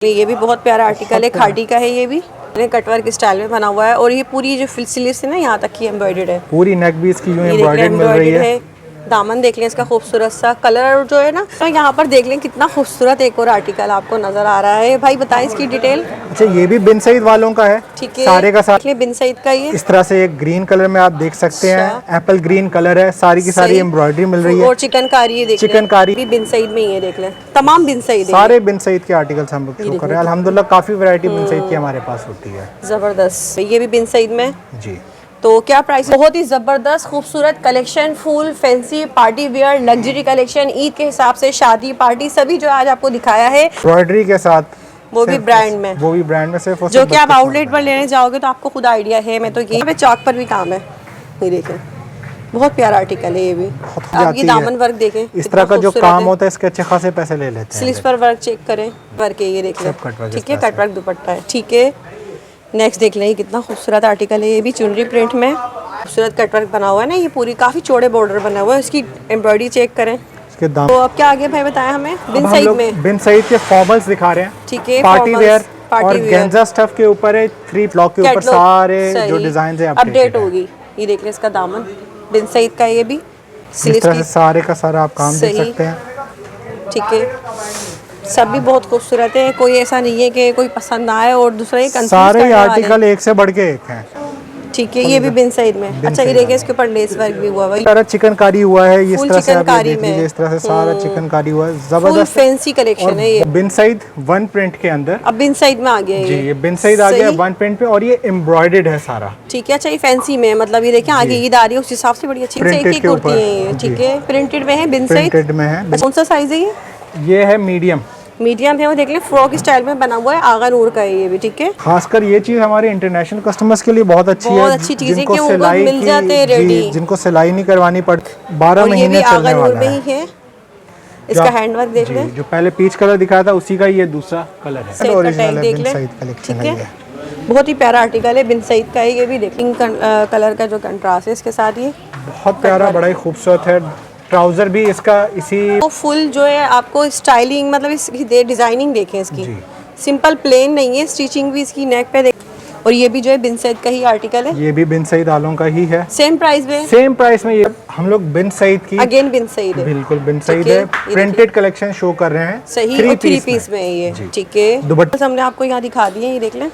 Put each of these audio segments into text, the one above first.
ये भी बहुत प्यारा आर्टिकल है, खादी का है। ये भी कटवर्क स्टाइल में बना हुआ है और ये पूरी जो स्लीव्स है ना यहाँ तक की एम्ब्रॉयडर्ड है। पूरी नेक भी इसकी यूं एम्ब्रॉयडर्ड मिल रही है। दामन देख लें इसका खूबसूरत सा कलर जो है ना, तो यहाँ पर देख लें कितना खूबसूरत एक और आर्टिकल आपको नजर आ रहा है। भाई बताएं इसकी डिटेल। अच्छा, ये भी बिन सईद वालों का है, ठीक है, सारे का सारा बिन सईद का। ये इस तरह से एक ग्रीन कलर में आप देख सकते हैं, एप्पल ग्रीन कलर है, सारी की सारी एम्ब्रॉयडरी मिल रही है और चिकनकारी है। चिकनकारी भी बिन सईद में ही है, देख लें तमाम बिन सईद है। सारे बिन सईद के आर्टिकल्स हम लोग शो कर रहे हैं। अल्हम्दुलिल्लाह काफी वैरायटी बिन सईद की हमारे पास होती है। जबरदस्त, ये भी बिन सईद में जी। तो क्या प्राइस? बहुत ही ज़बरदस्त खूबसूरत collection, full fancy party wear luxury collection, Eid के हिसाब से शादी पार्टी सभी जो आज आपको दिखाया है एम्ब्रॉयडरी के साथ, वो भी ब्रांड में, सिर्फ जो कि आप आउटलेट पर लेने जाओगे तो आपको खुद आइडिया है। मैं तो ये पे चौक पर भी काम है। ये देखें बहुत प्यारा आर्टिकल है। ये भी आप ये दामन वर्क देखें, इस तरह का जो काम होता है इसके अच्छे खासे पैसे ले लेते हैं। स्लीव्स पर वर्क चेक करें, वर्क है ये देख लें। ठीक है, कटवर्क दुपट्टा है। ठीक है, नेक्स्ट देख लें कितना खूबसूरत आर्टिकल है। ये भी चुनरी प्रिंट में खूबसूरत कटवर्क बना हुआ है ना, ये पूरी काफी चौड़े बॉर्डर बना हुआ है। इसकी एम्ब्रॉयडरी चेक करें। इसके दाम तो अब क्या आगे भाई बताया हमें? बिन सईद में बिन सईद के फॉर्मल्स दिखा रहे हैं। ठीक है, पार्टी वेयर और गेंजा स्टफ के ऊपर है, 3 ब्लॉक के ऊपर सारे जो डिजाइन है अपडेट होगी। ये देख लें इसका दामन बिन सईद का। ये भी इस तरह से सारे का सारा आप काम देख सकते हैं। ठीक है, सब भी बहुत खूबसूरत है, कोई ऐसा नहीं है कि कोई पसंद ना आए और दूसरा ही सारे आर्टिकल एक से बढ़ के एक हैं। ठीक है, ये भी बिन सईद में। अच्छा, ये देखिए इसके ऊपर लेस वर्क भी हुआ है, सारा चिकनकारी हुआ है। इस तरह से आप देख चिकनकारी लीजिए, इस तरह से सारा चिकनकारी हुआ है। जबरदस्त फैंसी कलेक्शन है ये। बिन सईद वन प्रिंट के अंदर, अब बिन सईद में आ गया जी, ये बिन सईद आ गया वन प्रिंट पे और ये एम्ब्रॉयडर्ड है सारा। ठीक है, अच्छा ये फैंसी में, मतलब ये देखिए आगे ईद आ रही है उस हिसाब से बड़ी अच्छी एक कुर्ती है ये। ठीक है, प्रिंटेड में है, बिन सईद प्रिंटेड में है। कौन सा साइज है ये है मीडियम है। वो देख लें फ्रॉक स्टाइल में बना हुआ है, आगा नूर का है ये भी। ठीक है, खासकर ये चीज हमारे इंटरनेशनल कस्टमर्स के लिए बहुत अच्छी है। बहुत अच्छी चीज है कि उनको मिल जाते हैं रेडी, जिनको सिलाई नहीं करवानी पड़ती। 12 महीने चलने वाला है। ही है। इसका हैंडवर्क देख लें, जो पहले पीच कलर दिखाया था उसी का ये दूसरा कलर है। ओरिजिनल बिन सईद कलेक्शन है ये। बहुत ही प्यारा आर्टिकल है, बिन सईद का है। ये भी देखें कलर का जो कंट्रास्ट है इसके साथ, ये बहुत प्यारा, बड़ा ही खूबसूरत है। ट्राउजर भी इसका इसी तो फुल जो है आपको स्टाइलिंग, मतलब इसकी डिजाइनिंग देखें इसकी, सिंपल प्लेन नहीं है, स्टिचिंग भी इसकी नेक पे देखें। और ये भी जो है बिन सईद का ही आर्टिकल है। ये भी बिन सईद आलों का ही है, सेम प्राइस में। सेम प्राइस में। ये हम लोग बिन सईद की, अगेन बिन सईद है, बिल्कुल बिन सईद है। प्रिंटेड कलेक्शन शो कर रहे हैं, सही, 3 पीस में है ये। ठीक है, दुपट्टा हमने आपको यहाँ दिखा दिए, ये देख लें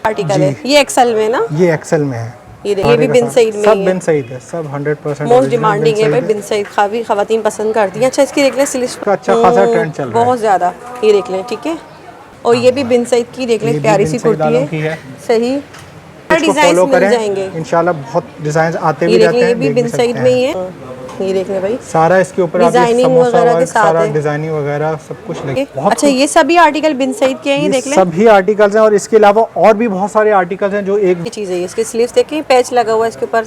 आर्टिकल है। ये एक्सेल में ना, ये एक्सेल में है। ये भी बिन सईद में, सब बिन सईद है, सब 100% मोस्ट डिमांडिंग है भाई बिन सईद, काफी खवातीन पसंद करती हैं। अच्छा, इसकी देख लें स्लीव्स का अच्छा खासा ट्रेंड चल रहा है, बहुत ज्यादा। ये देख लें, ठीक है। और ये भी बिन सईद की देख लें, प्यारी सी कुर्ती है। सही, डिजाइन मिल जाएंगे इंशाल्लाह, बहुत डिजाइन आते भी रहते हैं। ये भी बिन सईद में ही है। ये देख ले भाई, सारा इसके ऊपर डिजाइनिंग वगैरह के साथ है, डिजाइनिंग वगैरह सब कुछ लगे। अच्छा, ये सभी आर्टिकल बिन सईद के हैं, ये देख ले, सभी आर्टिकल्स हैं। और इसके अलावा और भी बहुत सारे आर्टिकल्स हैं जो एक चीज है। इसके स्लीव्स देखें, पैच लगा हुआ है इसके ऊपर।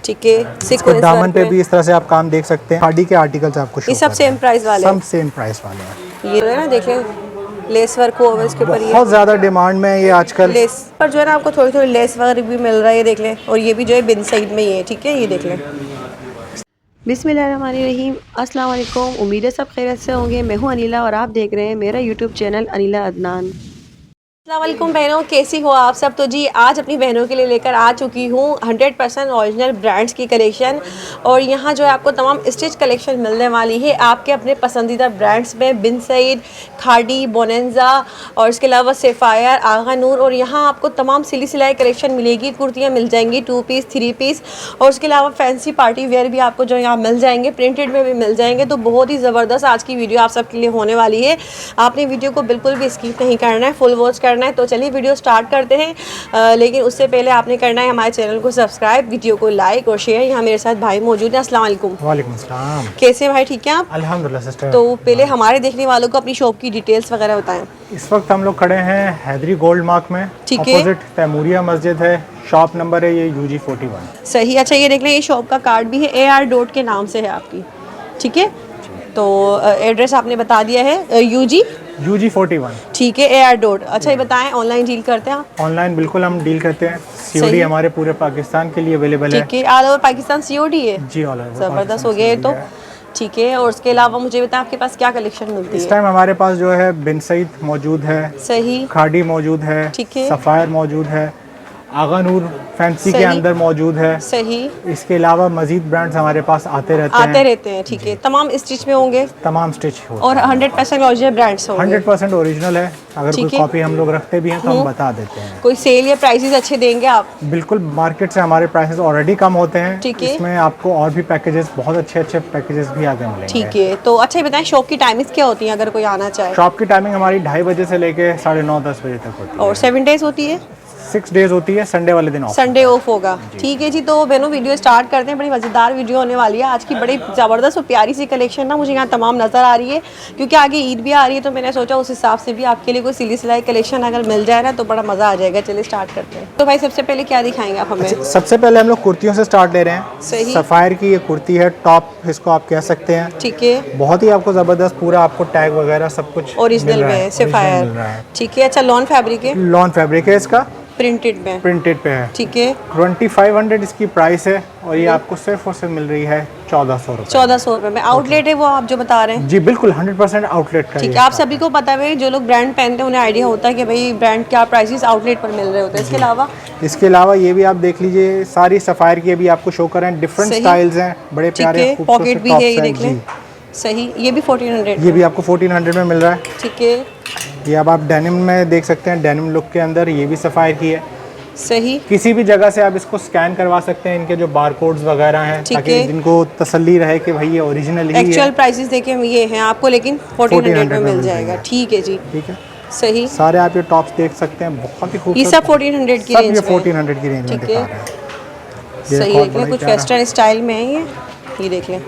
ठीक है, इसके दामन पे भी इस तरह से आप काम देख सकते हैं। खादी के आर्टिकल्स आपको ये सब सेम प्राइस वाले हैं, सब सेम प्राइस वाले हैं। ये है ना, देखें लेस वर्क हुआ है इसके ऊपर, बहुत ज्यादा डिमांड में है ये आजकल। लेस पर जो है ना आपको थोड़ी थोड़ी लेस वर्क भी मिल रहा है, ये देख लें। और ये भी जो है बिन सईद में ही है। ठीक है, ये देख लें। बिस्मिल्लाहिर्रहमानिर्रहीम, अस्सलाम वालेकुम। उम्मीद है सब खैरियत से होंगे। मैं हूँ अनिला और आप देख रहे हैं मेरा यूट्यूब चैनल अनिला अदनान। अस्सलाम वालेकुम बहनों, कैसी हो आप सब? तो जी आज अपनी बहनों के लिए लेकर आ चुकी हूँ 100% ओरिजिनल ब्रांड्स की कलेक्शन। और यहाँ जो है आपको तमाम स्टिच कलेक्शन मिलने वाली है आपके अपने पसंदीदा ब्रांड्स में, बिन सईद, खादी, बोनेंजा और इसके अलावा सेफायर, आगा नूर। और यहाँ आपको तमाम सिली सिलाई कलेक्शन मिलेगी, कुर्तियाँ मिल जाएंगी 2 पीस 3 पीस। और उसके अलावा फैंसी पार्टी वेयर भी आपको जो यहाँ मिल जाएंगे, प्रिंटेड में भी मिल जाएंगे। तो बहुत ही ज़बरदस्त आज की वीडियो आप सबके लिए होने वाली है। आपने वीडियो को बिल्कुल भी स्किप नहीं करना है, फुल वॉच करना है। तो चलिए वीडियो स्टार्ट करते हैं। लेकिन उससे पहले आपने करना है हमारे चैनल को सब्सक्राइब, वीडियो को लाइक और शेयर। यहाँ मेरे साथ भाई मौजूद हैं। अस्सलाम वालेकुम। वालेकुम सलाम। कैसे भाई, ठीक है आप? अल्हम्दुलिल्लाह सिस्टर। तो पहले हमारे देखने वालों को अपनी शॉप की डिटेल्स वगैरह बताएं। इस वक्त हम लोग खड़े हैं हैदरी गोल्ड मार्क में, ठीक है, अपोजिट तैमूरिया मस्जिद है। शॉप नंबर है ये UG 41। सही, अच्छा ये देख लें, ये शॉप का कार्ड भी है, AR डॉट के नाम से है आपकी। ठीक है, तो एड्रेस आपने बता दिया है, UG 41। ठीक है, AR डॉट। अच्छा ये बताएं, ऑनलाइन डील करते हैं आप? ऑनलाइन बिल्कुल हम डील करते हैं। COD हमारे पूरे पाकिस्तान के लिए अवेलेबल है। ठीक है, ऑल ओवर पाकिस्तान COD है जी, ऑल ओवर। ज़बरदस्त हो गया। तो ठीक है, और उसके अलावा मुझे बताएं आपके पास क्या कलेक्शन मिलती इस है? टाइम हमारे पास जो है बिन सईद मौजूद है, सही, खाड़ी मौजूद है, ठीक है। सफ़ायर मौजूद है, आगा नूर फैंसी के सही। अंदर मौजूद है। सही, इसके अलावा मजीद ब्रांड्स हमारे पास आते रहते हैं। ठीक है। तमाम स्टिच में होंगे तमाम स्टिच होते और 100% ओरिजिनल ब्रांड्स होंगे। 100% ओरिजिनल है। अगर कोई ठीक है। कॉपी हम लोग रखते भी हैं तो हम बता देते हैं। कोई सेल या प्राइसेस अच्छे देंगे आप? बिल्कुल, मार्केट से हमारे प्राइसेस ऑलरेडी कम होते हैं। ठीक है। इसमें आपको और भी पैकेजेस, बहुत अच्छे अच्छे पैकेजेस भी आगे मिलेंगे। ठीक है, तो अच्छा ये बताएं शॉप की टाइमिंग्स क्या होती हैं अगर कोई आना चाहे? शॉप की टाइमिंग हमारी 2:30 बजे से लेके 9:30-10 बजे तक होती है। और 7 डेज होती है? 6 डेज होती है, संडे वाले दिन ऑफ। संडे ऑफ होगा। ठीक है जी, तो बहनों वीडियो स्टार्ट करते हैं। बड़ी मज़ेदार वीडियो होने वाली है आज की। बड़ी ज़बरदस्त और प्यारी सी कलेक्शन ना मुझे यहाँ तमाम नज़र आ रही है, क्योंकि आगे ईद भी आ रही है, तो मैंने सोचा उस हिसाब से भी आपके लिए कोई सिली सिलाई कलेक्शन अगर मिल जाए ना तो बड़ा मज़ा आ जाएगा। चलिए स्टार्ट करते हैं। तो भाई सबसे पहले क्या दिखाएंगे आप हमें? सबसे पहले हम लोग कुर्तियों से स्टार्ट ले रहे हैं। सही। सफ़ायर की ये कुर्ती है, टॉप इसको आप कह सकते हैं। ठीक है, बहुत ही आपको ज़बरदस्त, पूरा आपको टैग वगैरह सब कुछ ओरिजिनल मिल रहा में है, सफ़ायर। मिल रहा है। ठीक है, अच्छा लॉन फैब्रिक है, लॉन फैब्रिक है, इसका प्रिंटेड में। प्रिंटेड पे है। ठीक है, 2500 इसकी प्राइस है और ये आपको सिर्फ और सिर्फ मिल रही है 1400 रुपये। 1400 रुपये में। आउटलेट है वो आप जो बता रहे हैं? जी बिल्कुल, 100% आउटलेट का। ठीक है, आप सभी को पता है, जो लोग ब्रांड पहनते हैं उन्हें आइडिया होता है कि भाई ब्रांड क्या प्राइसेस आउटलेट पर मिल रहे होते हैं। इसके अलावा इसके अलावा ये भी आप देख लीजिए, सारी सफ़ायर की अभी आपको शो कर रहे हैं। डिफरेंट सही। स्टाइल्स हैं, बड़े ठीक प्यारे है, खूबसूरत पॉकेट भी टॉप्स है, ये हैं। देख लें। सही, ये भी 1400। ये भी आपको 1400 में मिल रहा है। ठीक है, ये अब आप डेनिम में देख सकते हैं, डेनिम लुक के अंदर। ये भी सफ़ायर की है। सही, किसी भी जगह से आप इसको स्कैन करवा सकते हैं, इनके जो बारकोड्स वगैरह हैं, ठीक ताकि है। जिनको तसल्ली रहे कि भाई ये ओरिजिनल ही एक्चुअल है। प्राइसेस देखें ये हैं आपको, लेकिन 1400 में मिल जाएगा। ठीक है जी, ठीक है, सही। सारे आप ये टॉप्स देख सकते हैं, बहुत ही ये खूबसूरत। सब 1400 की सब रेंज ये में। 1400 की रेंज में ठीक दिखा है। रहे हैं। सही, बहुत देख लें बड़ा कुछ प्यारा। वेस्टर्न स्टाइल में है ये देख लें।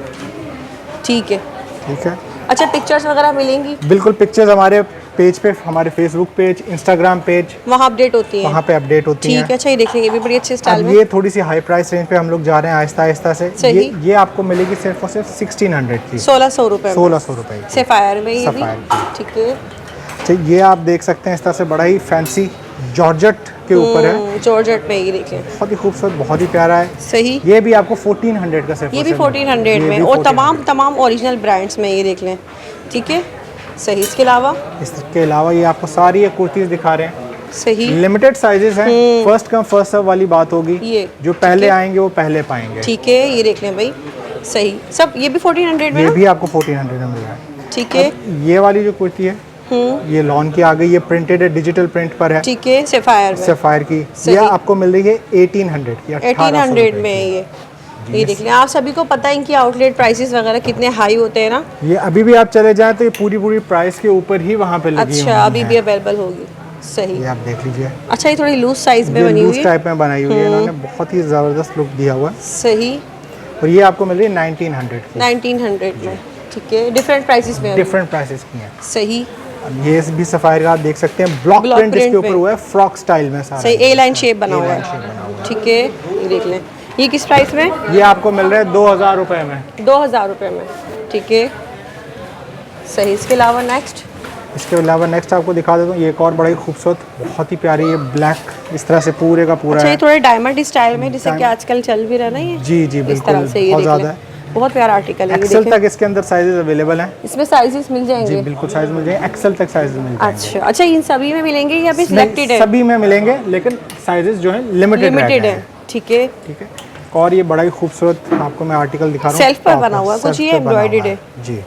ठीक है, ठीक है, अच्छा पिक्चर्स वगैरह मिलेंगी बिल्कुल। पिक्चर्स हमारे पेज पे, हमारे फेसबुक पेज, इंस्टाग्राम पेज, वहाँ अपडेट होती है? वहाँ पे अपडेट होती ठीक हैं। है, अच्छा ये देख लेंगे, ये भी बड़ी अच्छे स्टाइल अब में। ये थोड़ी सी हाई प्राइस रेंज पे हम लोग जा रहे हैं आहिस्ता आहिस्ता से। सही। ये आपको मिलेगी सिर्फ और सिर्फ 1600 की। 1600 रुपये में। 1600 रुपये की। सफ़ायर में ये भी। सफ़ायर की। ठीक है, तो ये आप देख सकते हैं, इस तरह से बड़ा ही फैंसी जॉर्जेट के ऊपर है। जॉर्जेट में ये देख लें। बहुत ही खूबसूरत, बहुत ही प्यारा है। सही, ये भी आपको 1400 का सिर्फ ये और भी सिर्फ 1400 ये में, भी और 1400। तमाम ओरिजिनल ब्रांड्स में ये देख लें। ठीक है, सही। इसके अलावा इसके अलावा ये आपको सारी ये कुर्तीज़ दिखा रहे हैं। सही, लिमिटेड साइजेस हैं, फर्स्ट कम फर्स्ट सर्व वाली बात होगी। ये जो पहले आएंगे वो पहले पाएंगे। ठीक है, ये देख लें भाई। सही, सब ये भी 1400 में ये ना? भी आपको 1400 में मिल रहा है। ठीक है, ये वाली जो कुर्ती है, ये लॉन की आ गई, ये प्रिंटेड है, डिजिटल प्रिंट पर है, ठीक है, सफ़ायर में। सफ़ायर की। सही। ये आपको मिल रही है 1800 की, 1800 में ये देख लें। आप सभी को पता है इनकी आउटलेट प्राइसेस वगैरह कितने हाई होते हैं ना। ये अभी भी आप चले जाएं तो ये पूरी प्राइस के ऊपर ही वहाँ पे लगी हुई अच्छा, अभी हैं। भी अवेलेबल होगी। सही, ये आप देख लीजिए, अच्छा ये थोड़ी लूज साइज में ये बनी हुई लूज है। टाइप में बनाई हुई है इन्होंने, बहुत ही ज़बरदस्त लुक दिया हुआ है। सही, और ये आपको मिल रही है 1900 की। 1900 में। ठीक है, डिफरेंट प्राइसेस में। डिफरेंट प्राइसेस की हैं। सही, अब ये भी सफ़ायर का आप देख सकते हैं, ब्लॉक प्रिंट इसके ऊपर में। हुआ है, फ्रॉक स्टाइल में सारा। सही, ए लाइन शेप बना हुआ A-line shape बना हुआ है। ठीक है, ये देख लें। ये किस प्राइस में? ये आपको मिल रहा है 2000 रुपये में। 2000 रुपये में। ठीक है, सही। इसके अलावा नेक्स्ट इसके अलावा नेक्स्ट आपको दिखा देता हूँ, ये एक और बड़ा ही खूबसूरत, बहुत ही प्यारी, ये ब्लैक इस तरह से पूरे का पूरा अच्छा, ये है। थोड़े डायमंड स्टाइल में, जिससे कि आजकल चल भी रहा है ना ये। जी जी इस बिल्कुल, तरह से ये बहुत देख ज़्यादा लें। है। बहुत प्यारा आर्टिकल है ये एक्सेल देखें। तक इसके अंदर साइजेस अवेलेबल हैं। इसमें साइजेस मिल जी जाएंगे? बिल्कुल, साइज मिल जाएंगे, एक्सेल तक साइजेस मिल जाएंगे। अच्छा अच्छा, इन सभी में मिलेंगे या भी सिलेक्टेड है? सभी में मिलेंगे, लेकिन साइजेस जो है लिमिटेड है। ठीक है, ठीक है। और ये बड़ा ही खूबसूरत आपको मैं आर्टिकल दिखा रहा हूँ, सेल्फ पर बना हुआ है कुछ, ये एम्ब्रॉयडर्ड है। जी,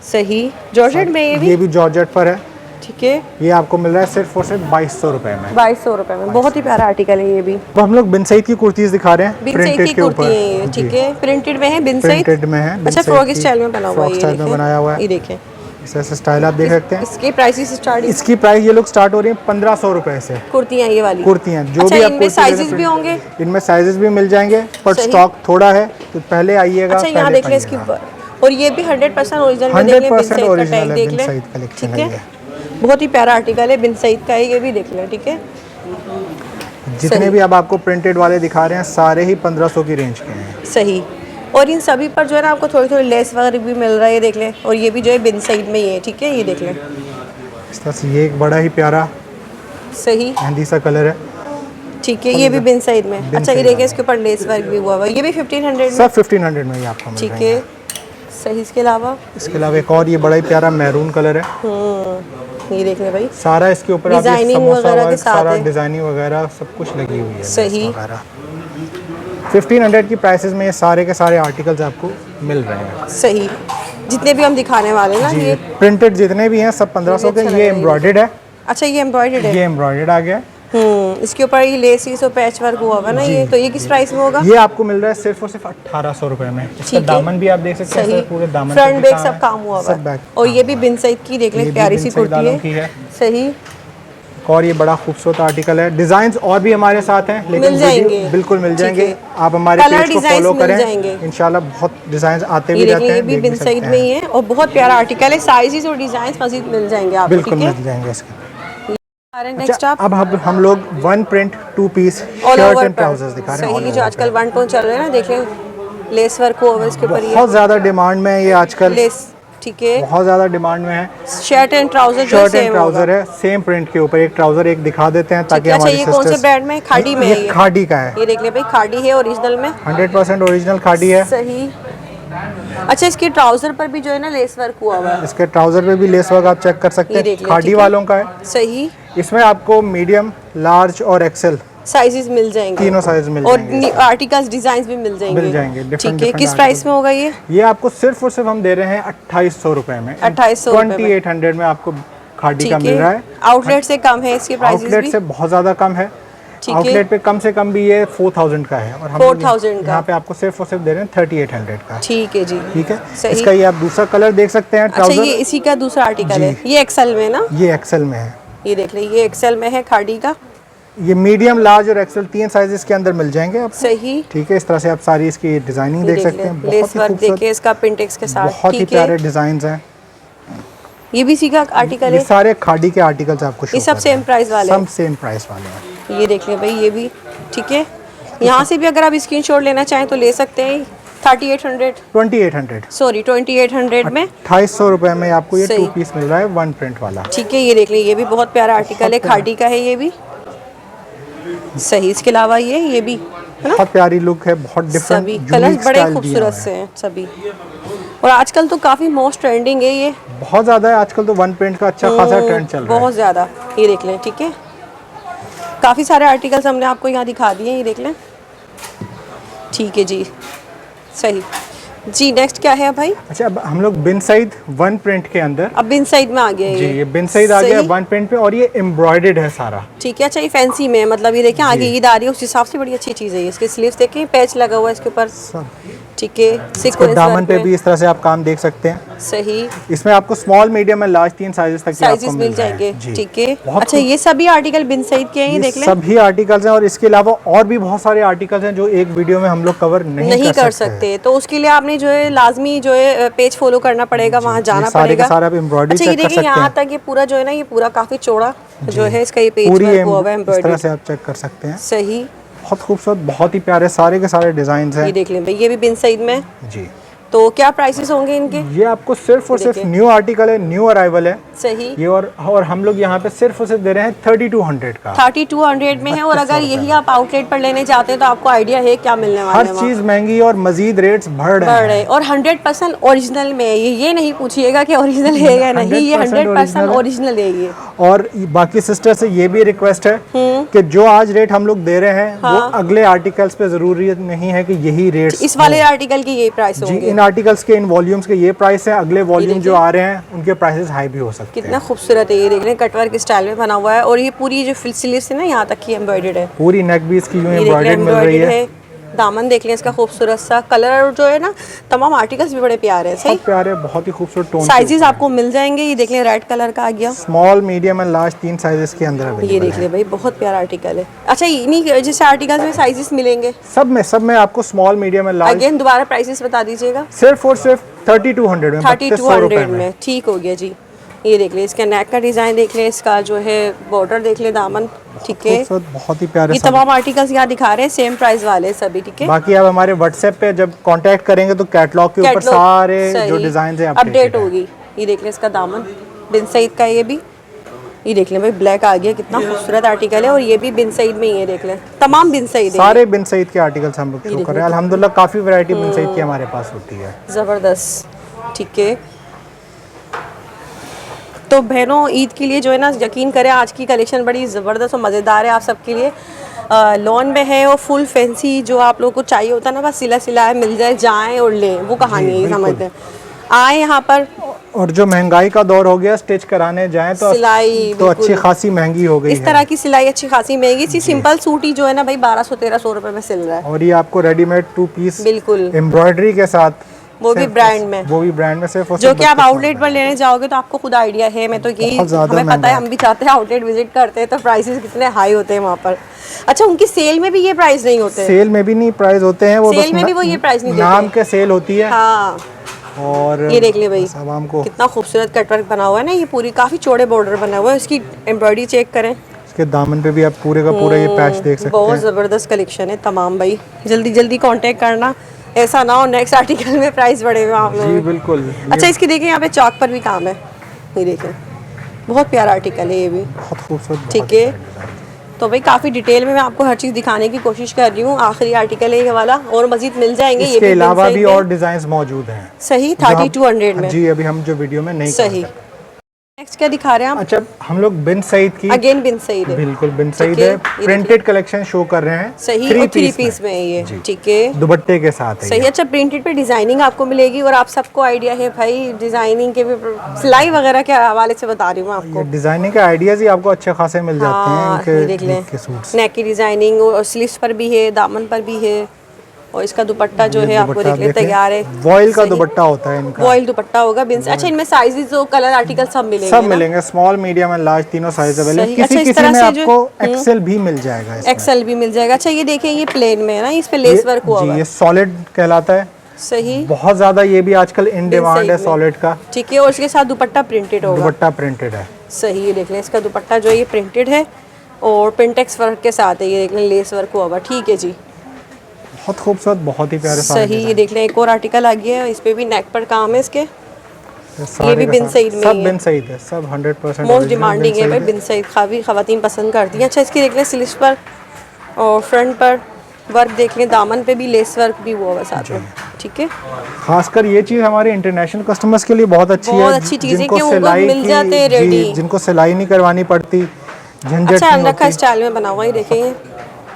सही। जॉर्जेट में ये ये भी जॉर्जेट पर है। ठीक है, ये आपको मिल रहा है सिर्फ और सिर्फ 2200 रुपये में। 2200 रुपये में। बहुत ही प्यारा आर्टिकल है ये भी। तो हम लोग बिन सईद की कुर्तीज़ दिखा रहे हैं, बिन सईद की प्रिंटेड के कुर्ती ऊपर। है ये। ठीक है, प्रिंटेड में है, बिन सईद। प्रिंटेड में है, बिन अच्छा, सईद फ्रॉक की स्टाइल में बना हुआ है, फ्रॉक स्टाइल में बनाया हुआ है। ये देखें, इस ऐसे स्टाइल आप देख सकते हैं। इसके प्राइसेस स्टार्ट, इसकी प्राइस ये लोग स्टार्ट हो रही है 1500 रुपये से। कुर्तियाँ ये वाली कुर्तियाँ जो अच्छा, भी आप इनमें कुर्ती साइजेस लेना, भी होंगे? इनमें साइजेस भी मिल जाएंगे, पर सही। स्टॉक थोड़ा है, तो पहले आइएगा। अच्छा, यहाँ देख लें इसकी, और ये भी 100% ओरिजिनल में, देख लें, बिन 100% सईद का ओरिजिनल टैग है, देख बिन लें। सईद कलेक्शन ठीक है है, ये। बहुत ही प्यारा आर्टिकल है, बिन सईद का है, ये भी देख लें। ठीक है, जितने भी अब आपको प्रिंटेड वाले दिखा रहे हैं, सारे ही 1500 की रेंज के हैं। सही। और इन सभी पर जो है ना आपको थोड़ी थोड़ी लेस वगैरह भी मिल रहा है, ये देख लें। और ये भी जो है बिन सईद में ही है। ठीक है, ये देख लें। इस तरह से ये एक बड़ा ही प्यारा सही, मेहंदी सा कलर है, ठीक है, ये भी बिन सईद में। अच्छा, ये सईद देखें, इसके ऊपर लेस वर्क भी हुआ हुआ है, ये भी 1500 में। सब 1500 में ही आपको मिल ठीक जाएंगे। है, सही। इसके अलावा एक और ये बड़ा ही प्यारा मैरून कलर है। ये देख ले भाई, सारा इसके ऊपर आप ये डिजाइनिंग समोसा वगैरह के वर्क, साथ सारा है। डिजाइनिंग वगैरह सब कुछ लगी हुई है। सही। 1500 की प्राइसेस में ये सारे के सारे आर्टिकल्स आपको मिल रहे हैं। सही, जितने भी हम दिखाने वाले हैं ना, जी, ये प्रिंटेड जितने भी हैं सब 1500 के। अच्छा लग ये रहा है। एम्ब्रॉयडर्ड है। अच्छा, ये एम्ब्रॉयडर्ड है। ये एम्ब्रॉयडर्ड आ गया है। इसके ऊपर ये लेसिस और पैच वर्क हुआ हुआ ना, ये तो ये किस प्राइस में होगा? ये आपको मिल रहा है सिर्फ और सिर्फ 1800 रुपए में। इसका ठीक है। दामन भी आप देख सकते हैं, सही, पूरे दामन फ्रंट पे बैक भी सब है, काम हुआ हुआ सब है। बैक। और ये भी बिन सईद की देख ये ले, भी प्यारी बिन सी सईद कुर्ती वालों की है। है। सही। और ये बड़ा खूबसूरत आर्टिकल है। डिजाइन और भी हमारे साथ हैं, लेकिन मिल जाएंगे। बिल्कुल मिल ठीक जाएंगे। है। आप हमारे कलर पेज को डिजाइन्स फॉलो मिल करें, जाएंगे। इंशाल्लाह बहुत डिजाइन आते ये भी देख रहते ले, हैं। ये भी देख बिन सईद में ही है और बहुत प्यारा आर्टिकल है। साइजेस और डिजाइन मजीद मिल जाएंगे आपको। बिल्कुल ठीक है, मिल जाएंगे इसके। नेक्स्ट अच्छा, आप अब हम लोग 1 print 2 piece all shirt over and trousers दिखा रहे हैं। सही, जो आजकल 1 टोन चल रहे हैं ना, देख लें, लेस वर्क हुआ हुआ है इसके ऊपर। बहुत ज़्यादा डिमांड में है ये आजकल, लेस, ठीक है। बहुत ज़्यादा डिमांड में है। शर्ट एंड ट्राउजर जो शर्ट एंड सेम ट्राउजर है, सेम प्रिंट के ऊपर। एक ट्राउजर एक दिखा देते हैं ताकि अच्छा, हमारी ये कौन से ब्रांड में? खाड़ी में है ये खाड़ी का है। ये देख ले भाई, खाड़ी है ओरिजिनल में। 100% ओरिजिनल खाड़ी है। सही। अच्छा, इसके ट्राउजर पर भी जो है ना लेस वर्क हुआ हुआ है। इसके ट्राउजर पे भी लेस वर्क आप चेक कर सकते ये हैं, देख लें, खाड़ी ठीक है। वालों का है। सही। इसमें आपको मीडियम, लार्ज और एक्सेल साइजेस मिल जाएंगे, तीनों साइज मिल और जाएंगे। आर्टिकल्स डिजाइन भी मिल जाएंगे। different ठीक है। different किस प्राइस में होगा ये? ये आपको सिर्फ और सिर्फ हम दे रहे हैं 2800 रुपए में। 2800 रुपए में। 2800 में आपको खाड़ी का ठीक मिल रहा है। है। आउटलेट से कम है इसके प्राइसेस आउटलेट भी? से बहुत ज़्यादा कम है। ठीक है। आउटलेट पे कम से कम भी ये 4000 का है, और हम 4000 का। यहाँ पे आपको सिर्फ और सिर्फ दे रहे हैं 3800 का। ठीक है जी। ठीक है। सही। इसका ये आप दूसरा कलर देख सकते हैं। अच्छा, ट्राउजर ये इसी का दूसरा आर्टिकल है। जी। ये एक्सेल में ना? ये एक्सेल में है। ये देख ले, ये एक्सेल में है खाड़ी का। ये मीडियम, लार्ज और एक्सेल 3 साइजेस के अंदर मिल जाएंगे आपको। सही। ठीक है। इस तरह से आप सारी इसकी डिजाइनिंग देख सकते हैं। लेस बहुत ही वर्क खूबसूरत, देखिए इसका पिंटेक्स के साथ। बहुत ही ठीक प्यारे है। डिजाइन्स हैं। ये भी इसी का आर्टिकल ये है। सारे खाड़ी के आर्टिकल्स आपको show ये सब कर रहे सेम हैं। प्राइस वाले हैं? सब सेम प्राइस वाले हैं। ये देख लें भाई, ये भी ठीक है। यहाँ से भी अगर आप स्क्रीनशॉट लेना चाहें तो ले सकते हैं। 2800 सॉरी 2800 में 2800 रुपए में आपको ये सही। 2 पीस मिल रहा है 1 प्रिंट वाला। ठीक है। ये देख लें, ये भी बहुत प्यारा आर्टिकल है, खाड़ी का है ये भी। सही। इसके अलावा ये भी है ना, बहुत प्यारी लुक है, बहुत डिफरेंट, सभी कलर्स बड़े खूबसूरत से हैं सभी। और आजकल तो काफ़ी मोस्ट ट्रेंडिंग है ये, बहुत ज़्यादा है आजकल तो 1 प्रिंट का अच्छा खासा ट्रेंड चल रहा है। बहुत ज़्यादा। ये देख लें, ठीक है। काफ़ी सारे आर्टिकल्स हमने आपको यहाँ दिखा दिए हैं, ये देख लें। ठीक है जी, सही जी। नेक्स्ट क्या है भाई? अच्छा, अब हम लोग बिन साइड 1 प्रिंट के अंदर, अब बिन साइड में आ गया जी ये बिन साइड आ गया सही। 1 प्रिंट पे, और ये एम्ब्रॉयडर्ड है सारा। ठीक है। अच्छा, ये फैंसी में है, मतलब ये देखें आगे ईद आ रही है उस हिसाब से बड़ी अच्छी चीज़ है ये। इसके स्लीव्स देखें, पैच लगा हुआ है इसके ऊपर। सब ठीक है। इसके सीक्वेंस दामन वर्क पे में। भी इस तरह से आप काम देख सकते हैं। सही। इसमें आपको स्मॉल, मीडियम और लार्ज 3 साइजेस तक के आपको साइजेस मिल रहा है। जाएंगे। जी। ठीक है। बहुत अच्छा, ये सभी आर्टिकल बिन सईद के हैं, ये देख लें। सभी आर्टिकल्स हैं, और इसके अलावा और भी बहुत सारे आर्टिकल्स हैं जो एक वीडियो में हम लोग कवर नहीं कर सकते। तो उसके लिए आपने जो है लाजमी जो है पेज फॉलो करना पड़ेगा, वहाँ जाना पड़ेगा। सारे आप एम्ब्रॉयडरी अच्छा, ये चेक कर देखिए सकते यहाँ हैं। तक ये पूरा जो है ना, ये पूरा काफी चौड़ा जो है इसका ये पेज पूरी वर्क हुआ हुआ है, इस तरह एम्ब्रॉयडरी। से आप चेक कर सकते हैं। सही। बहुत खूबसूरत, बहुत ही प्यारे सारे के सारे डिजाइन्स ये हैं। देख लें भाई, ये भी बिन सईद में। जी। तो क्या प्राइसेस होंगे इनके? ये आपको सिर्फ और सिर्फ देखिए। न्यू आर्टिकल है, न्यू अराइवल है सही। ये, और हम लोग यहाँ पे सिर्फ और सिर्फ दे रहे हैं 3200 का। 3200 में है। और अगर यही आप आउटलेट पर लेने जाते हैं तो आपको आइडिया है क्या मिलने वाला हर है वहाँ? चीज महंगी और मजीद रेट्स बढ़ रहे हैं। और 100% ओरिजिनल में है ये नहीं पूछिएगा कि ओरिजिनल है या नहीं, ये 100% ओरिजिनल है ये। और बाकी सिस्टर से ये भी रिक्वेस्ट है कि जो आज रेट हम लोग दे रहे हैं वो अगले आर्टिकल्स पे जरूरी नहीं है कि यही रेट। इस वाले आर्टिकल की यही प्राइस जी, होंगे। इन आर्टिकल्स के, इन वॉल्यूम्स के ये प्राइस है। अगले वॉल्यूम जो आ रहे हैं उनके प्राइसेस हाई भी हो सकते हैं। कितना खूबसूरत है ये, देख रहे हैं कटवर्क स्टाइल में बना हुआ है। और ये पूरी जो स्लीव्स है ना, यहाँ तक की एम्ब्रॉयडर्ड है। पूरी नेक भी इसकी यूं ये देख रहे हैं एम्ब्रॉयडर्ड मिल रही embroidered है। दामन देख लें इसका खूबसूरत सा कलर जो है ना, तमाम आर्टिकल्स भी बड़े प्यारे हैं। सही। बहुत प्यारे, बहुत ही खूबसूरत टोन। साइजेस आपको मिल जाएंगे। ये देख लें, रेड कलर का आ गया, small, medium and large 3 sizes के अंदर ये अवेलेबल देख है। ले भाई, बहुत प्यारा आर्टिकल है। अच्छा, इन्हीं जैसे आर्टिकल्स में साइजेस मिलेंगे? सब में आपको small, medium and large. Again दोबारा प्राइसेस बता दीजिएगा। सिर्फ और सिर्फ 3200 में, 3200 में। ठीक हो गया जी। ये देख ले, इसका नेक का डिजाइन देख ले, इसका जो है बॉर्डर देख ले, दामन। ठीक है। बहुत ही प्यारे। ये तमाम आर्टिकल्स यहाँ दिखा रहे हैं, सेम प्राइस वाले सभी। ठीक है। बाकी आप हमारे व्हाट्सएप पे जब कांटेक्ट करेंगे तो कैटलॉग के ऊपर सारे जो डिजाइन है अपडेट होगी। ये देख ले, इसका दामन बिन सईद का ये भी। ये देख ले भाई, ब्लैक आ गया, कितना खूबसूरत आर्टिकल है। और ये भी बिन सईद में ही है, देख ले, तमाम बिन सईद है। सारे बिन सईद के आर्टिकल्स हम लोग शो कर रहे हैं। अल्हम्दुलिल्लाह काफी वैरायटी बिन सईद की हमारे पास होती है। जबरदस्त। ठीक है। तो बहनों ईद के लिए जो है ना, यकीन करें आज की कलेक्शन बड़ी ज़बरदस्त और मज़ेदार है आप सबके लिए। लॉन में है और फुल फैंसी जो आप लोगों को चाहिए होता है ना, बस सिला सिलाया मिल जाए, जाएं और लें, वो कहानी है, समझते हैं। आए यहाँ पर। और जो महंगाई का दौर हो गया, स्टिच कराने जाएं तो सिलाई तो अच्छी खासी महंगी हो गई इस तरह की सिलाई अच्छी खासी महंगी सी। सिंपल सूट ही जो है ना भाई 1200-1300 रुपए में सिल रहा है। और ये आपको रेडीमेड 2 पीस बिल्कुल एम्ब्रॉयडरी के साथ, वो भी ब्रांड में, वो भी ब्रांड में सिर्फ जो कि आप आउटलेट पर लेने जाओगे तो आपको खुद आइडिया है। मैं तो यही, हमें पता है, हम भी चाहते हैं आउटलेट विजिट करते हैं तो प्राइसेस कितने हाई होते हैं वहाँ पर। अच्छा, उनकी सेल में भी ये प्राइस नहीं होते? सेल में भी नहीं प्राइस होते हैं, वो सेल में भी वो ये प्राइस नहीं देते, नाम के सेल होती है। हाँ, और ये देख ले भाई हमको कितना खूबसूरत कटवर्क बना हुआ है ना, ये पूरी काफी चौड़े बॉर्डर बना हुआ है। इसकी एम्ब्रॉयडरी चेक करें, इसके दामन पे भी आप पूरे का पूरा ये पैच देख सकते हैं। बहुत ज़बरदस्त कलेक्शन है तमाम भाई। जल्दी जल्दी कांटेक्ट करना, ऐसा ना हो नेक्स्ट आर्टिकल में प्राइस बढ़े हुए आप लोग। जी बिल्कुल। अच्छा, इसकी देखिए यहाँ पे चौक पर भी काम है, ये देखें, बहुत प्यारा आर्टिकल है ये भी, बहुत खूबसूरत। ठीक है। तो भाई काफ़ी डिटेल में मैं आपको हर चीज़ दिखाने की कोशिश कर रही हूँ। आखिरी आर्टिकल है ये वाला, और मजीद मिल जाएंगे। इसके अलावा भी और डिजाइन मौजूद हैं। सही 3200 में। जी, अभी हम जो वीडियो में नहीं सही। नेक्स्ट क्या दिखा रहे हैं आप? अच्छा, हम लोग बिन सईद की, अगेन बिन सईद है, बिल्कुल बिन सईद है, प्रिंटेड कलेक्शन शो कर रहे हैं। सही, और 3 पीस में है ये, ठीक है, दुपट्टे के साथ है सही। अच्छा, प्रिंटेड पे डिजाइनिंग आपको मिलेगी, और आप सबको आइडिया है भाई डिजाइनिंग के भी, सिलाई वगैरह के हवाले से बता रही हूँ आपको। डिजाइनिंग के आइडियाज ही आपको अच्छे खासे मिल जाते हैं हाँ, देख लें, नेक की डिजाइनिंग और स्लीव्स पर भी है, दामन पर भी है, और इसका दुपट्टा जो है आपको देख ले तैयार है। वॉइल का दुपट्टा होता है इनका, वॉइल दुपट्टा होगा बिन। अच्छा, इनमें साइजेस और कलर आर्टिकल सब मिलेंगे? सब मिलेंगे, स्मॉल मीडियम एंड लार्ज तीनों साइज अवेलेबल। किसी किसी में आपको एक्सेल भी मिल जाएगा, एक्सेल भी मिल जाएगा। अच्छा, ये देखिए, ये प्लेन में है ना, इस पे लेस वर्क हुआ है, ये सॉलिड कहलाता है। सही, बहुत ज्यादा ये भी आजकल इन डिमांड है सॉलिड का, ठीक है। और इसके साथ दुपट्टा प्रिंटेड होगा, दुपट्टा प्रिंटेड है। सही, ये देख लें, इसका दुपट्टा जो है ये प्रिंटेड है और प्रिंटेक्स वर्क के साथ है, ये देख लें, लेस वर्क हुआ हुआ, ठीक है जी, बहुत खूबसूरत, बहुत ही प्यारे। सही। ये देख लें, एक और आर्टिकल आ गया है, इस पे भी नेक पर काम है इसके, ये भी बिन सईद में, सब बिन सईद है, सब 100% मोस्ट डिमांडिंग है भाई बिन सईद, काफ़ी ख़वातीन पसंद करती हैं। अच्छा, इसकी देख लें स्लीव्स पर और फ्रंट पर वर्क देख लें, दामन पे भी लेस वर्क भी हुआ है साथ में, ठीक है। खासकर ये चीज़ हमारे इंटरनेशनल कस्टमर्स के लिए बहुत अच्छी है, बहुत अच्छी चीज़ है कि उनको मिल जाते हैं रेडी, जिनको सिलाई नहीं करवानी पड़ती, झंझट। अच्छा, अनरखा स्टाइल में बना हुआ, ये देखेंगे,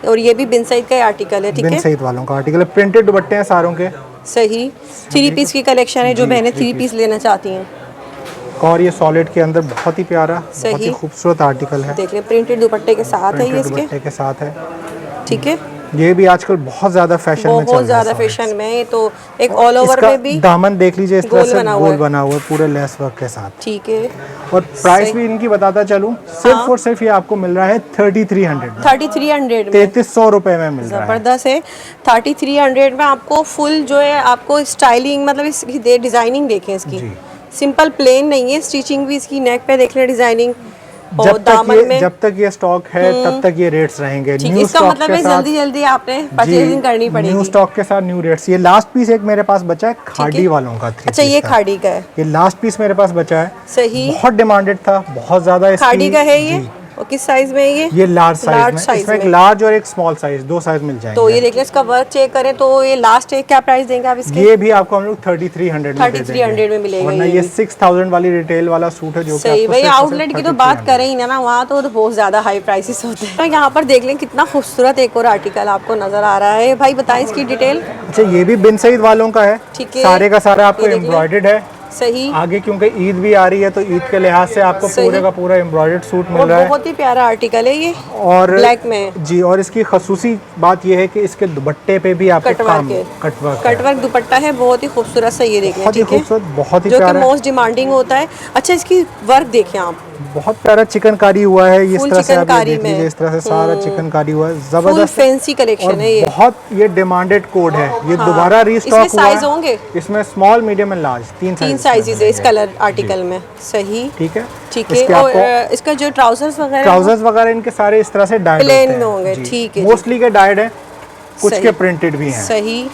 और ये भी बिन सईद का आर्टिकल है, ठीक है, बिन सईद वालों का आर्टिकल है, प्रिंटेड दुपट्टे हैं सारों के। सही, 3 पीस की कलेक्शन है, जो बहनें 3 पीस लेना चाहती हैं। और ये सॉलिड के अंदर बहुत ही प्यारा, बहुत ही खूबसूरत आर्टिकल है, देख लें, प्रिंटेड दुपट्टे के साथ है ये, इसके दुपट्टे के साथ है, ठीक है। ये भी आजकल बहुत ज्यादा फैशन में चल रहा है, बहुत ज्यादा फैशन में है। तो एक ऑल ओवर में भी दामन देख लीजिए, इस तरह से गोल बना हुआ है पूरे लेस वर्क के साथ, ठीक है। और प्राइस भी इनकी बताता चलूं, सिर्फ और सिर्फ ये आपको मिल रहा है 3300 में, 3300 रुपए में मिल रहा है। जबरदस्त है। 3300 में आपको फुल जो है, आपको स्टाइलिंग, मतलब इसकी डिजाइनिंग देखें, इसकी सिंपल प्लेन नहीं है, स्टिचिंग भी इसकी नेक पे देख लें, डिजाइनिंग, और दामन में। जब तक ये स्टॉक है तब तक ये रेट्स रहेंगे। न्यू इसका मतलब है जल्दी जल्दी आपने परचेजिंग करनी पड़ेगी। न्यू स्टॉक के साथ न्यू रेट्स। ये लास्ट पीस एक मेरे पास बचा है खाड़ी वालों का। अच्छा, ये खाड़ी का है, ये लास्ट पीस मेरे पास बचा है। सही, बहुत डिमांडेड था, बहुत ज्यादा। खाड़ी का है ये, और किस साइज में है ये लार्ज साइज में। इसमें एक लार्ज और एक स्मॉल साइज, 2 साइज मिल जाएंगे। तो ये देख लें, इसका वर्क चेक करें तो ये लास्ट है, क्या प्राइस देंगे आप इसके? ये भी आपको हम लोग 3300 में मिलेगा। वरना ये 6000 वाली रिटेल वाला सूट है जो सही भाई, आउटलेट की तो बात करें ही ना, वहाँ तो बहुत ज्यादा हाई प्राइसेस होते हैं। तो यहाँ पर देख लें कितना खूबसूरत एक और आर्टिकल आपको नजर आ रहा है भाई, बताएं इसकी डिटेल। अच्छा, ये भी बिन सईद वालों का है, ठीक है, सारे का सारा आपको एम्ब्रॉयडर्ड है। सही, आगे क्योंकि ईद भी आ रही है तो ईद के लिहाज से आपको पूरे का पूरा एम्ब्रॉयडर्ड सूट मिल रहा है। बहुत ही प्यारा आर्टिकल है ये, और ब्लैक में जी। और इसकी खसूसी बात ये है कि इसके दुपट्टे पे भी आपको कटवर्क दुपट्टा है, बहुत ही खूबसूरत सा, ये देखें, बहुत ही खूबसूरत, बहुत ही प्यारा, जो कि मोस्ट डिमांडिंग होता है। अच्छा, इसकी वर्क देखें आप, बहुत प्यारा चिकनकारी हुआ है, इस तरह से आप देख लीजिए, इस तरह से सारा चिकनकारी हुआ है, जबरदस्त फैंसी कलेक्शन है ये, बहुत ये डिमांडेड कोड है। ये दोबारा रीस्टॉक हुआ साइज होंगे इसमें, small medium and large, 3 sizes है इस कलर आर्टिकल में। सही, ठीक है, ठीक है। और इसका जो ट्राउजर्स वगैरह इनके सारे इस तरह से डाइड प्लेन में होंगे, ठीक है, मोस्टली के डाइड है, कुछ के प्रिंटेड भी हैं। सही।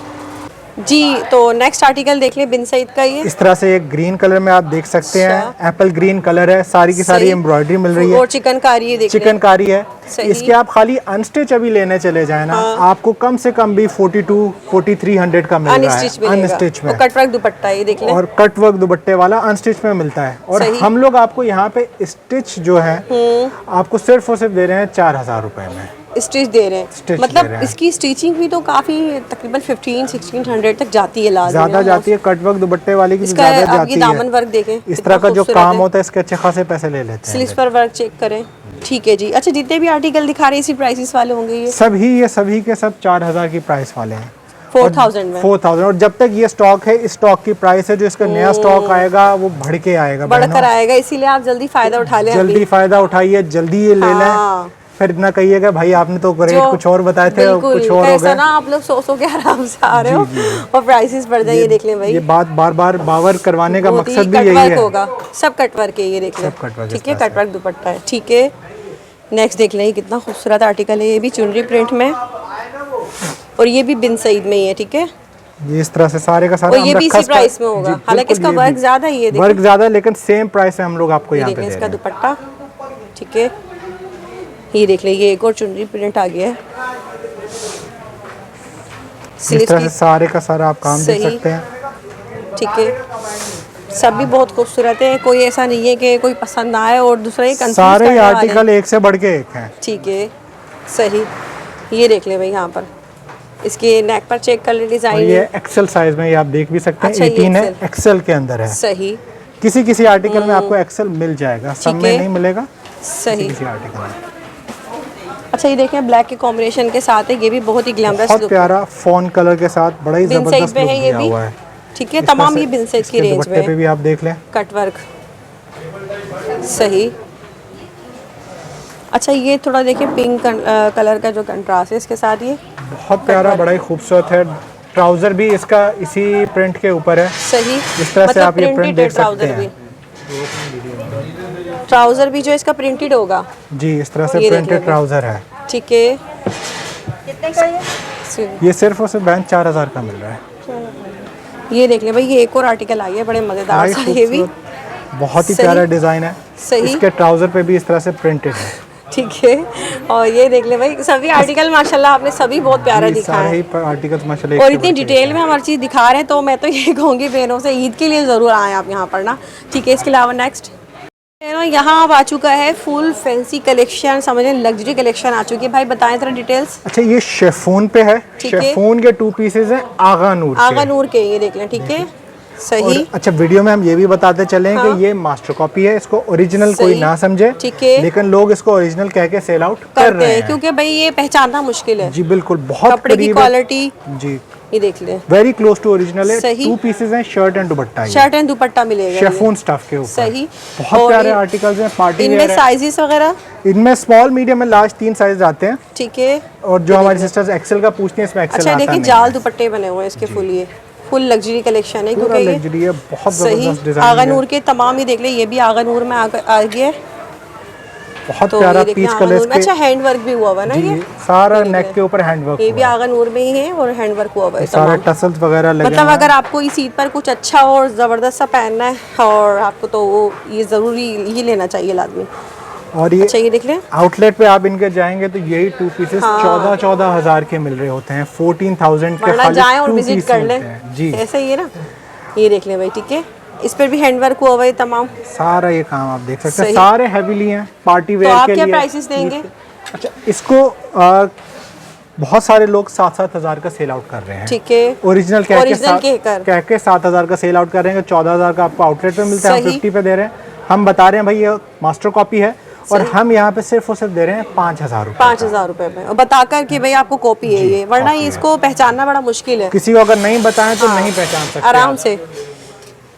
जी। तो नेक्स्ट आर्टिकल देख ले, बिन सईद का ये इस तरह से एक ग्रीन कलर में आप देख सकते हैं, अच्छा। एप्पल ग्रीन कलर है, सारी की सारी सही। एम्ब्रॉयडरी मिल रही है और चिकनकारी है, देख ले। चिकनकारी है। सही। इसके आप खाली अनस्टिच अभी लेने चले जाए ना, हाँ। आपको कम से कम भी 42-4300 का मिल रहा है अनस्टिच मिलेगा। अनस्टिच में। और कटवर्क दुपट्टा है, ये देख ले। और कट वर्क दुपट्टे वाला अनस्टिच में मिलता है। और सही। हम लोग आपको यहाँ पे स्टिच जो है आपको सिर्फ और सिर्फ दे रहे हैं 4000 रुपए में स्टिच दे रहे हैं। स्टिच दे मतलब रहे हैं। इसकी स्टिचिंग भी तो काफी तकरीबन 1500-1600 तक जाती है, लाजमी ज्यादा जाती है। कट वर्क दुपट्टे वाली की इसका ज्यादा आप जाती ये दामन है। वर्क देखें, इस तरह कितना का जो खूबसूरत काम है। होता है इसके अच्छे खासे पैसे ले लेते स्लीव्स हैं। पर वर्क चेक करें। ठीक है जी। अच्छा, जितने भी आर्टिकल दिखा रहे हैं इसी प्राइसेस वाले होंगे ये? ये सभी के सब 4000 की प्राइस वाले हैं। 4000 में। 4000। और जब तक ये स्टॉक है, इस स्टॉक की प्राइस है, जो इसका नया स्टॉक आएगा वो बढ़ के आएगा, बढ़कर आएगा, इसीलिए आप जल्दी फायदा उठा लें। जल्दी फायदा उठाइए, जल्दी ये ले लें। हाँ। फिर इतना कहिएगा भाई आपने तो रेट कुछ और बताए थे, कुछ और हो ऐसा गए ना आप लोग सो के आराम से आ रहे हो और प्राइसेस बढ़ जाए। ये देख लें भाई, ये बात बार बार बावर करवाने का बहुत ही मकसद भी यही कटवर्क है। होगा, सब कटवर्क है, ये देख लें। सब कटवर्क ठीक इस है, तरह से। कटवर्क दुपट्टा है। ठीक है, नेक्स्ट देख लें, ये कितना खूबसूरत आर्टिकल है, ये भी चुनरी प्रिंट में और ये भी बिन सईद में ही है। ठीक है, ये इस तरह से सारे का सारा और ये भी इसी प्राइस में होगा, हालांकि इसका वर्क ज्यादा है। ये देखिए, वर्क ज्यादा है, लेकिन सेम प्राइस है हम लोग आपको यहाँ पे देखें दे इसका रहे हैं। दुपट्टा। ठीक है, ये देख ले, ये एक और चुनरी प्रिंट आ गया है। इस तरह से सारे का सारा आप काम देख सकते हैं। ठीक है, सब भी बहुत खूबसूरत है, कोई ऐसा नहीं है कि कोई पसंद ना आए और दूसरा ही कंफ्यूज सारे करने वाले आर्टिकल एक से बढ़ के एक हैं। ठीक है, सही। ये देख ले भाई, यहाँ पर इसके नेक पर चेक कर ले, और डिजाइन ये एक्सेल साइज में, ये आप देख भी सकते हैं। अच्छा, ये 18 है, XL एक्सेल के अंदर है। सही। किसी आर्टिकल में आपको एक्सेल मिल जाएगा, सब ठीक में है। नहीं मिलेगा, सही। किसी आर्टिकल में। अच्छा, ये देखें ब्लैक के कॉम्बिनेशन के साथ है, ये भी बहुत ही ग्लैमरस बहुत लुक प्यारा फोन कलर के साथ बड़ा ही बिन सईद जबरदस्त में लुक है ये दिया भी। हुआ है। ठीक है, इस तरह तमाम से ये बिन सईद की इसके रेंज दुपट्टे पे में भी आप देख लें। कटवर्क। सही। अच्छा, ये थोड़ा देखिए पिंक कलर का जो कंट्रास्ट है इसके साथ, ये बहुत प्यारा, बड़ा ही खूबसूरत है। ट्राउजर भी इसका इसी प्रिंट के ऊपर है। सही। इस तरह से आप ये प्रिंट देख सकते ट्राउजर हैं। ट्राउजर भी जो इसका प्रिंटेड होगा जी, इस तरह से ये देख प्रिंटेड लो। ट्राउजर है। ठीक है, कितने का ये सिर्फ और सिर्फ 4000 का मिल रहा है। ये देख ले भाई, ये एक और आर्टिकल आ गया बड़े मजेदार बड़ा ही सा, ये भी खूबसूरत, बहुत ही सही। प्यारा डिजाइन है। सही। इसके ट्राउजर पे भी इस तरह से प्रिंटेड है। ठीक है, और ये देख ले भाई, सभी आर्टिकल माशाल्लाह आपने सभी बहुत प्यारा ये दिखाया सारे है ही आर्टिकल्स माशाल्लाह और एक से इतनी बढ़ के डिटेल में हम हर चीज़ दिखा रहे हैं, तो मैं तो ये कहूँगी बहनों से ईद के लिए ज़रूर आएँ आप यहाँ पर ना। ठीक है, इसके अलावा नेक्स्ट यहाँ अब आ चुका है फुल फैंसी कलेक्शन, समझ लें लग्जरी कलेक्शन आ चुकी है। भाई बताएं जरा डिटेल्स। अच्छा, ये शेफून पे है। ठीक है। शेफून के 2 पीसेज हैं आगा नूर आगा नूर के, ये देख लें। ठीक है, सही। और अच्छा, वीडियो में हम ये भी बताते चले हैं कि ये मास्टर कॉपी है, इसको ओरिजिनल कोई सही। ना समझे। ठीक है। लेकिन लोग इसको ओरिजिनल कह के सेल आउट कर करते रहे हैं हैं। क्योंकि भाई ये पहचानना मुश्किल है। जी बिल्कुल, बहुत कपड़े की करीब है। क्वालिटी जी, ये देख लें, वेरी क्लोज टू ओरिजिनल है। सही। 2 पीसेज हैं, shirt and dupatta. Shirt and दुपट्टा मिलेगा, शेफून स्टफ के ऊपर। सही। बहुत और प्यारे आर्टिकल्स हैं, पार्टी इनमें वेयर है। साइजेस वगैरह। इनमें स्मॉल, मीडियम में लार्ज 3 साइज आते हैं। ठीक है, और जो हमारी सिस्टर्स एक्सेल का पूछती हैं, इसमें एक्सेल अच्छा आता देखिए नहीं जाल है। दुपट्टे बने हुए हैं इसके, फुल ये फुल लग्जरी कलेक्शन है पूरा क्योंकि ये लग्जरी है, बहुत सही। जबरदस्त डिजाइन आगा है। नूर के तमाम ही देख ले, ये भी आगा नूर में आ गया है। बहुत तो प्यारा ये देखिए पीच आगा कलर नूर में, अच्छा हैंड वर्क भी हुआ हुआ है ना, ये सारा नेक के ऊपर हैंड वर्क ये भी आगा नूर में ही है और हैंड वर्क हुआ हुआ है सारे तमाम। टसल्स वगैरह लगे मतलब हुए हैं। अगर आपको इस ईद पर कुछ अच्छा और ज़बरदस्त सा पहनना है और आपको, तो वो ये ज़रूरी ये लेना चाहिए लाजमी। और ये अच्छा, ये देख लें, आउटलेट पे आप इनके जाएंगे तो यही 2 पीसेस 14 हजार के मिल रहे होते हैं। 14,000 के वरना खाली जाएं और 2 विजिट पीस कर मिलते लें। हैं। जी, ऐसा ही है ना, ये देख लें भाई। ठीक है, इस पर भी हैंड वर्क हुआ हुआ है तमाम। सारा ये काम आप देख सकते हैं, सही। सारे हैवीली हैं, पार्टी तो वेयर आप के क्या लिए। प्राइसेस देंगे? अच्छा, इसको बहुत सारे लोग 7-7 हजार का सेल आउट कर रहे हैं। ठीक है, ओरिजिनल ओरिजिनल कहकर। कह के 7,000 का सेल आउट कर रहे हैं। 14,000 का आपको आउटलेट पे मिलता है, हम सही। 50 पे दे रहे हैं। हम बता रहे हैं भाई ये मास्टर कॉपी है और हम यहाँ पे सिर्फ और सिर्फ दे रहे हैं 5,000 रुपये। 5,000 रुपए में, और बताकर कि भाई आपको कॉपी है ये, वरना इसको पहचानना बड़ा मुश्किल है। किसी को अगर नहीं बताएं तो नहीं पहचान सकते आराम आप। से।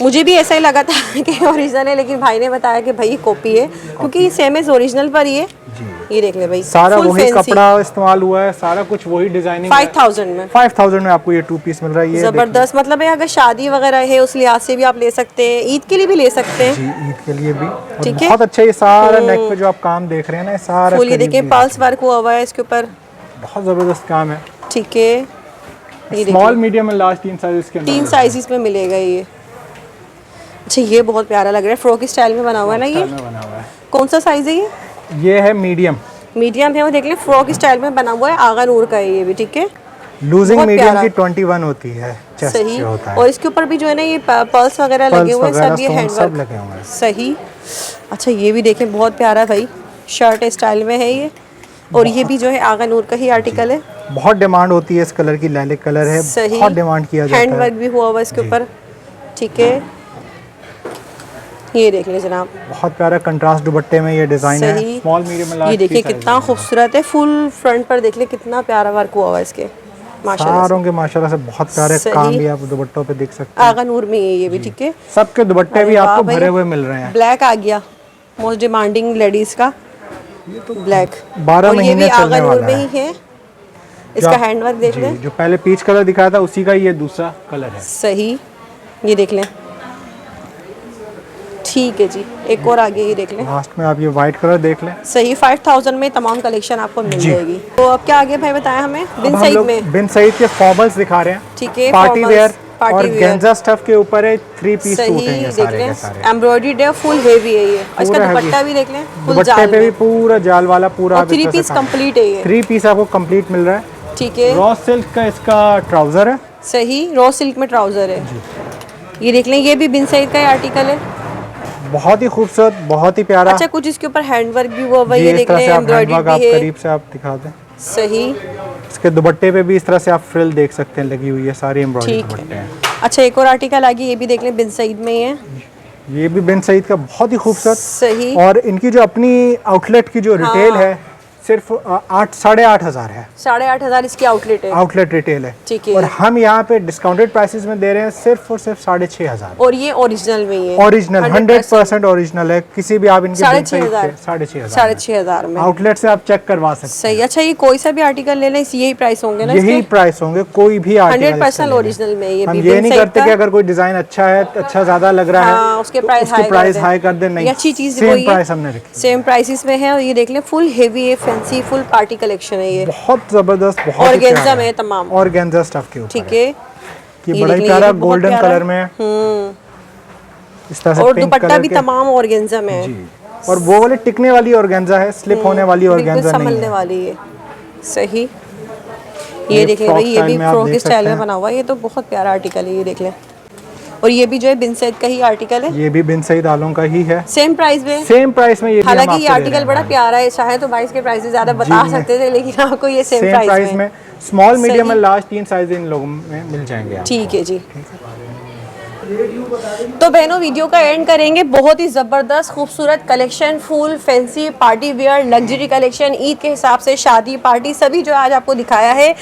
मुझे भी ऐसा ही लगा था कि ओरिजिनल है, लेकिन भाई ने बताया कि भाई ये कॉपी है क्योंकि ये सेम एज ओरिजिनल पर ही है। ये देख ले भाई, सारा full वही fancy। कपड़ा इस्तेमाल हुआ है, सारा कुछ वही डिजाइनिंग। 5,000 में 5,000 में आपको ये 2 पीस मिल रहा है। ये जबरदस्त, मतलब है अगर शादी वगैरह है उस लिहाज से भी आप ले सकते हैं, ईद के लिए भी ले सकते हैं। जी, ईद के लिए भी। और ठीक है। बहुत अच्छा, ये सारा नेक पे जो आप काम देख रहे हैं ना, ये सारा फुल ये करीब देखिए भी पल्स वर्क हुआ हुआ है इसके ऊपर। बहुत जबरदस्त काम है। ठीक है, ये small medium and large 3 size के अंदर 3 साइजेस में मिलेगा ये। अच्छा ये बहुत प्यारा लग रहा है, फ्रॉक स्टाइल में बना हुआ है ना ये। बना हुआ है। कौन सा साइज है ये? ये है मीडियम। मीडियम है, वो देख लें फ्रॉक स्टाइल में बना हुआ है, आगा नूर का है ये भी, ठीक है। लूजिंग बहुत मीडियम प्यारा। की 21 होती है, चेस्ट सही। से होता है। और इसके ऊपर भी जो है ना ये पर्ल्स वगैरह लगे हुए हैं, सब ये हैंड सब लगे हुए हैं। सही। अच्छा ये भी देखें बहुत प्यारा भाई, शर्ट स्टाइल में है ये। और ये भी जो है आगा नूर का ही आर्टिकल है। बहुत डिमांड होती है इस कलर की, लैलिक कलर है, सही। बहुत डिमांड किया जाता है। हैंड वर्क भी हुआ हुआ इसके ऊपर, ठीक है। ये देख ले जनाब, बहुत प्यारा कंट्रास्ट दुपट्टे में ये डिजाइन है। सही। Small medium and large. ये देखिए कितना खूबसूरत है, फुल फ्रंट पर देख ले कितना प्यारा वर्क हुआ हुआ है इसके, माशाल्लाह से। सारों के माशाल्लाह से बहुत प्यारे सही। काम भी आप दुपट्टों पे देख सकते हैं। आगा नूर में है ये भी, ठीक है। सबके दुपट्टे अरे भी वाह आपको भाई, भरे हुए मिल रहे हैं। ब्लैक आ गया, मोस्ट डिमांडिंग लेडीज का ब्लैक। 12 और ये भी महीने आगा चलने नूर वाला में है। ही है। इसका हैंड वर्क देख लें, जो पहले पीच कलर दिखाया था उसी का ये दूसरा कलर है। सही। ये देख लें, ठीक है जी। एक और आगे ये देख लें, लास्ट में आप ये वाइट कलर देख लें। सही। 5000 में तमाम कलेक्शन आपको मिल जाएगी। तो अब क्या आगे भाई बताया हमें? बिन अब हम सईद लोग में, बिन सईद के फॉर्मल्स दिखा रहे हैं, ठीक है। पार्टी formals, वेयर पार्टी और वेयर। गेंजा स्टफ के ऊपर है, 3 पीस सूट सही है ये देख सारे लें, के सारे। एम्ब्रॉयडर्ड है, फुल हेवी है ये। और इसका पूरा दुपट्टा heavy। भी देख लें, फुल दुपट्टे जाल पे भी में। पूरा जाल वाला पूरा और 3 पीस कंप्लीट है ये, 3 पीस आपको कंप्लीट मिल रहा है। ठीक है। रॉ सिल्क का इसका ट्राउजर है, सही, रॉ सिल्क में ट्राउजर है। ये देख लें, ये भी बिन सईद का ही आर्टिकल है। बहुत ही खूबसूरत, बहुत ही प्यारा। अच्छा कुछ इसके ऊपर हैंडवर्क भी हुआ हुआ है, जी, ये इस देख तरह लें, से आप हैंडवर्क एम्ब्रॉयडर्ड आप भी है। करीब से आप दिखा दें। सही। इसके दुपट्टे पे भी इस तरह से आप फ्रिल देख सकते हैं, लगी हुई है, सारी एम्ब्रॉयडरी ठीक दुपट्टे है। हैं। अच्छा एक और आर्टिकल आ गया, ये भी देख लें, बिन सईद में ही है। ये भी बिन सईद का बहुत ही खूबसूरत। सही। और इनकी जो अपनी आउटलेट की जो रिटेल हाँ। है सिर्फ 8,500 है, 8500 इसकी आउटलेट है, आउटलेट रिटेल है। ठीक है। और हम यहाँ पे डिस्काउंटेड प्राइसेस में दे रहे हैं सिर्फ और सिर्फ 6,500। और ये ओरिजिनल में ही है, ओरिजिनल 100% ओरिजिनल है। किसी भी आप इनके 6,500 6,500 में। आउटलेट से आप चेक करवा सकते सही। अच्छा ये कोई सा भी आर्टिकल ले लें यही प्राइस होंगे ना हैं, यही इसके? प्राइस होंगे कोई भी आर्टिकल। 100% ओरिजिनल में ये हम भी ये बिन नहीं सईद करते का। कि अगर कोई डिजाइन अच्छा है, अच्छा ज्यादा लग रहा हाँ, है उसके तो प्राइस उसकी प्राइस हाई कर दे। नहीं, ये अच्छी चीज सेम प्राइस हमने रखी, सेम प्राइसेस में है। और ये देख लें, फुल हेवी है, फैंसी फुल पार्टी कलेक्शन है ये, बहुत जबरदस्त, बहुत ही ऑर्गेन्जा प्यारा में है। है तमाम, ऑर्गेन्जा स्टफ के ऊपर ठीक है। कि ये बड़ा देख ही लें, प्यारा ये भी बहुत गोल्डन प्यारा कलर में है, इस तरह से और पिंक दुपट्टा कलर भी के। तमाम ऑर्गेन्जा में है। जी, और वो वाली टिकने वाली ऑर्गेन्जा है, स्लिप होने वाली बिल्कुल ऑर्गेन्जा नहीं संभलने है। वाली है। सही। ये ये देख लें फ्रॉक भाई, ये स्टाइल भी में आप फ्रॉक देख स्टाइल सकते में हैं। बना हुआ है, ये तो बहुत प्यारा आर्टिकल है, ये देख लें। और ये भी जो है बिन सईद का ही आर्टिकल है, ये भी बिन सईद आलम का ही है, सेम प्राइस में। सेम प्राइस में। ये भी हम हालांकि आपको ये दे आर्टिकल रहे बड़ा हैं। प्यारा है, चाहे तो 22 के प्राइस ज्यादा बता जी, सकते थे, लेकिन आपको ये सेम सेम प्राइस में स्मॉल मीडियम सही। और लार्ज 3 साइज इन लोगों में मिल जाएंगे आपको। ठीक है जी। तो बहनों वीडियो का एंड करेंगे। बहुत ही ज़बरदस्त खूबसूरत collection, full fancy party wear luxury collection, Eid के हिसाब से शादी पार्टी सभी जो आज आपको दिखाया है,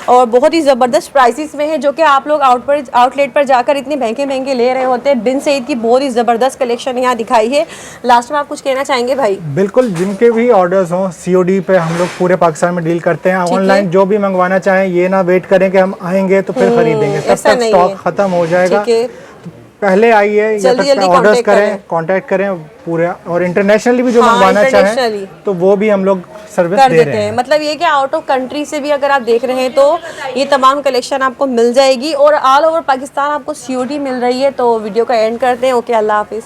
और बहुत ही ज़बरदस्त प्राइसेस में है, जो कि आप लोग आउटलेट पर जाकर इतने महंगे महंगे ले रहे होते हैं। बिन सईद की बहुत ही ज़बरदस्त कलेक्शन यहाँ दिखाई है। लास्ट में आप कुछ कहना चाहेंगे भाई? बिल्कुल, जिनके भी ऑर्डर्स हों COD पे हम लोग पूरे पाकिस्तान में डील करते हैं। ऑनलाइन जो भी मंगवाना चाहें, ये ना वेट करें कि हम आएंगे तो फिर खरीदेंगे, तब ऐसा तक नहीं स्टॉक है। खत्म हो जाएगा। ठीक है, पहले आइए या जल्दी तक जल्दी ऑर्डर्स कांटेक्ट करें, कांटेक्ट करें पूरे। और इंटरनेशनली भी जो हाँ, मंगवाना चाहें internationally तो वो भी हम लोग सर्विस कर दे देते रहे हैं। हैं। मतलब ये कि आउट ऑफ कंट्री से भी अगर आप देख रहे हैं तो ये तमाम कलेक्शन आपको मिल जाएगी, और ऑल ओवर पाकिस्तान आपको COD मिल रही है। तो वीडियो का एंड करते हैं। ओके, अल्लाह हाफिज़।